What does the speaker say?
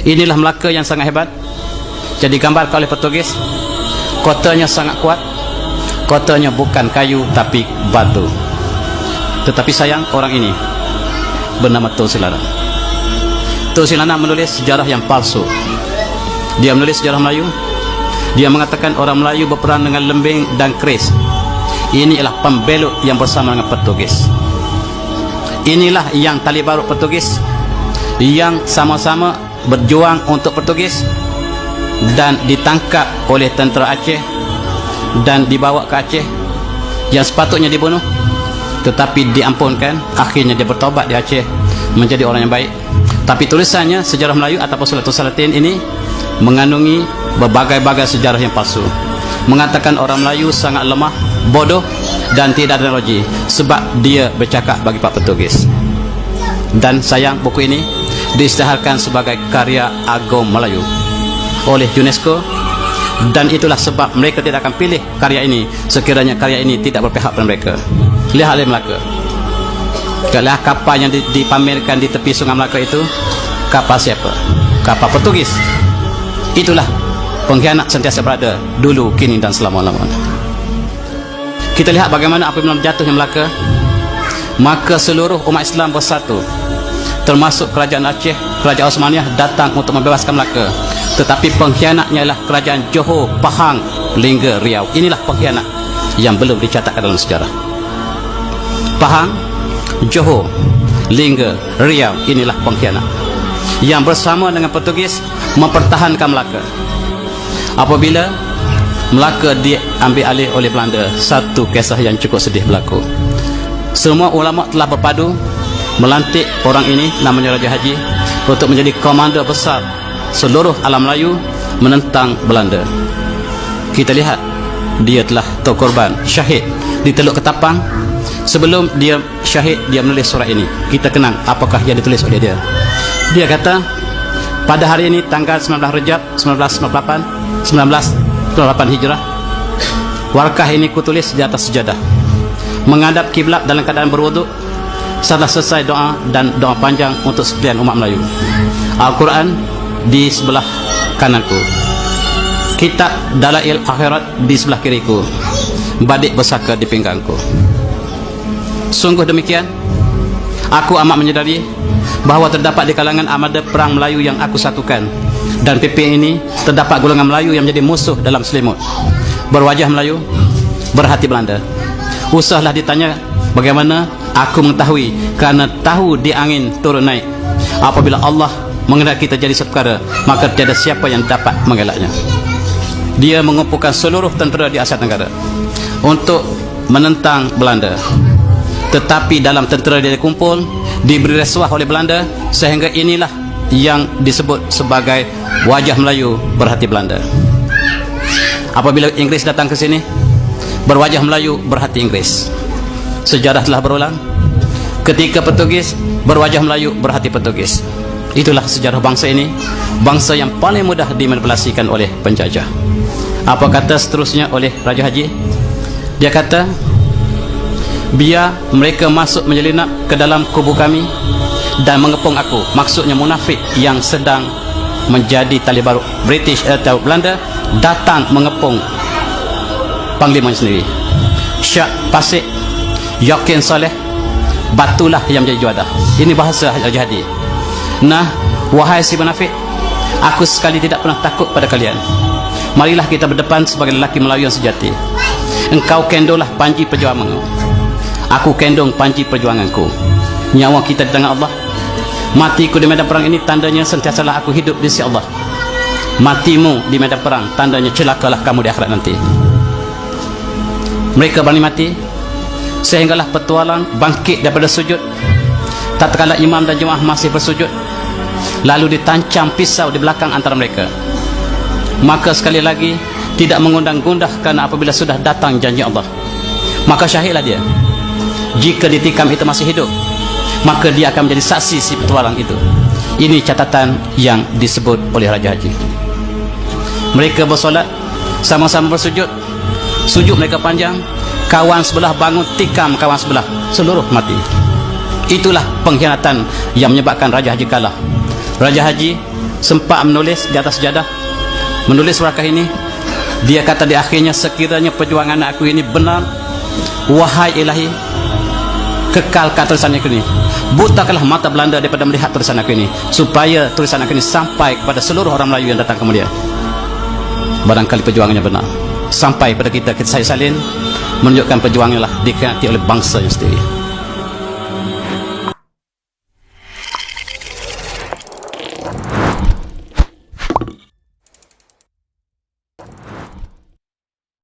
Inilah Melaka yang sangat hebat. Jadi gambarkan oleh Portugis. Kotanya sangat kuat. Kotanya bukan kayu tapi batu. Tetapi sayang, orang ini bernama Tun Silana. Tun Silana menulis sejarah yang palsu. Dia menulis sejarah Melayu. Dia mengatakan orang Melayu berperang dengan lembing dan keris. Ini ialah pembelot yang bersama dengan Portugis. Inilah yang tali barut Portugis, yang sama-sama berjuang untuk Portugis dan ditangkap oleh tentera Aceh dan dibawa ke Aceh, yang sepatutnya dibunuh tetapi diampunkan. Akhirnya dia bertobat di Aceh menjadi orang yang baik. Tapi tulisannya sejarah Melayu ataupun Suratul Salatin ini mengandungi berbagai-bagai sejarah yang palsu, mengatakan orang Melayu sangat lemah, bodoh dan tidak ada teknologi sebab dia bercakap bagi Pak Portugis. Dan sayang, buku ini diisytiharkan sebagai karya agung Melayu oleh UNESCO, dan itulah sebab mereka tidak akan pilih karya ini sekiranya karya ini tidak berpihak pada mereka. Lihat oleh Melaka. Lihat kapal yang dipamerkan di tepi Sungai Melaka itu, kapal siapa? Kapal Portugis. Itulah pengkhianat sentiasa berada dulu, kini dan selama-lamanya. Kita lihat bagaimana apabila jatuhnya Melaka, maka seluruh umat Islam bersatu, termasuk kerajaan Aceh, kerajaan Osmaniyah datang untuk membebaskan Melaka. Tetapi pengkhianatnya ialah kerajaan Johor, Pahang, Lingga, Riau. Inilah pengkhianat yang belum dicatatkan dalam sejarah. Pahang, Johor, Lingga, Riau, inilah pengkhianat yang bersama dengan Portugis mempertahankan Melaka. Apabila Melaka diambil alih oleh Belanda, satu kisah yang cukup sedih berlaku. Semua ulama telah berpadu melantik orang ini, namanya Raja Haji, untuk menjadi komander besar seluruh alam Melayu menentang Belanda. Kita lihat dia telah terkorban, syahid di Teluk Ketapang. Sebelum dia syahid, dia menulis surat ini. Kita kenang apakah yang ditulis oleh dia. Dia kata, pada hari ini tanggal 19 Rejab 1998 Hijrah, warkah ini kutulis di atas sejadah, menghadap kiblat dalam keadaan berwuduk setelah selesai doa dan doa panjang untuk sekalian umat Melayu. Al-Quran di sebelah kananku, kitab Dalail Akhirat di sebelah kiriku, badik besaka di pinggangku. Sungguh demikian, aku amat menyadari bahawa terdapat di kalangan armada perang Melayu yang aku satukan, dan PP ini terdapat golongan Melayu yang menjadi musuh dalam selimut, berwajah Melayu, berhati Belanda. Usahlah ditanya bagaimana aku mengetahui, kerana tahu di angin turun naik. Apabila Allah menghendaki terjadi perkara, maka tiada siapa yang dapat mengelaknya. Dia mengumpulkan seluruh tentera di Asia Tenggara untuk menentang Belanda. Tetapi dalam tentera dia dikumpul, diberi rasuah oleh Belanda, sehingga inilah yang disebut sebagai wajah Melayu berhati Belanda. Apabila Inggris datang ke sini, berwajah Melayu berhati Inggris. Sejarah telah berulang. Ketika Portugis, berwajah Melayu berhati Portugis. Itulah sejarah bangsa ini, bangsa yang paling mudah dimanipulasikan oleh penjajah. Apa kata seterusnya oleh Raja Haji? Dia kata, biar mereka masuk menyelinap ke dalam kubu kami dan mengepung aku. Maksudnya munafik yang sedang menjadi tali barut British atau Belanda datang mengepung panglima sendiri. Syak Pasik, yakin saleh, batulah yang menjadi juadah. Ini bahasa Raja Hadi. Nah, wahai si munafik, aku sekali tidak pernah takut pada kalian. Marilah kita berdepan sebagai lelaki Melayu yang sejati. Engkau kendolah panji perjuanganmu, aku kendong panji perjuanganku. Nyawa kita di tangan Allah. Matiku di medan perang ini tandanya sentiasalah aku hidup di sisi Allah. Matimu di medan perang tandanya celakalah kamu di akhirat nanti. Mereka berani mati sehinggalah petualang bangkit daripada sujud. Tatkala imam dan jemaah masih bersujud, lalu ditancam pisau di belakang antara mereka. Maka sekali lagi tidak mengundang-gundah, karena apabila sudah datang janji Allah, maka syahidlah dia. Jika ditikam itu masih hidup, maka dia akan menjadi saksi si petualang itu. Ini catatan yang disebut oleh Raja Haji. Mereka bersolat, sama-sama bersujud. Sujud mereka panjang, kawan sebelah bangun tikam kawan sebelah, seluruh mati. Itulah pengkhianatan yang menyebabkan Raja Haji kalah. Raja Haji sempat menulis di atas sejadah, menulis warakah ini. Dia kata di akhirnya, sekiranya perjuangan aku ini benar, wahai ilahi, kekalkan tulisan aku ini, butakanlah mata Belanda daripada melihat tulisan aku ini, supaya tulisan aku ini sampai kepada seluruh orang Melayu yang datang kemudian. Barangkali perjuangannya benar, sampai pada kita Syed Salim menunjukkan perjuangannya lah dikhianati oleh bangsa yang sendiri.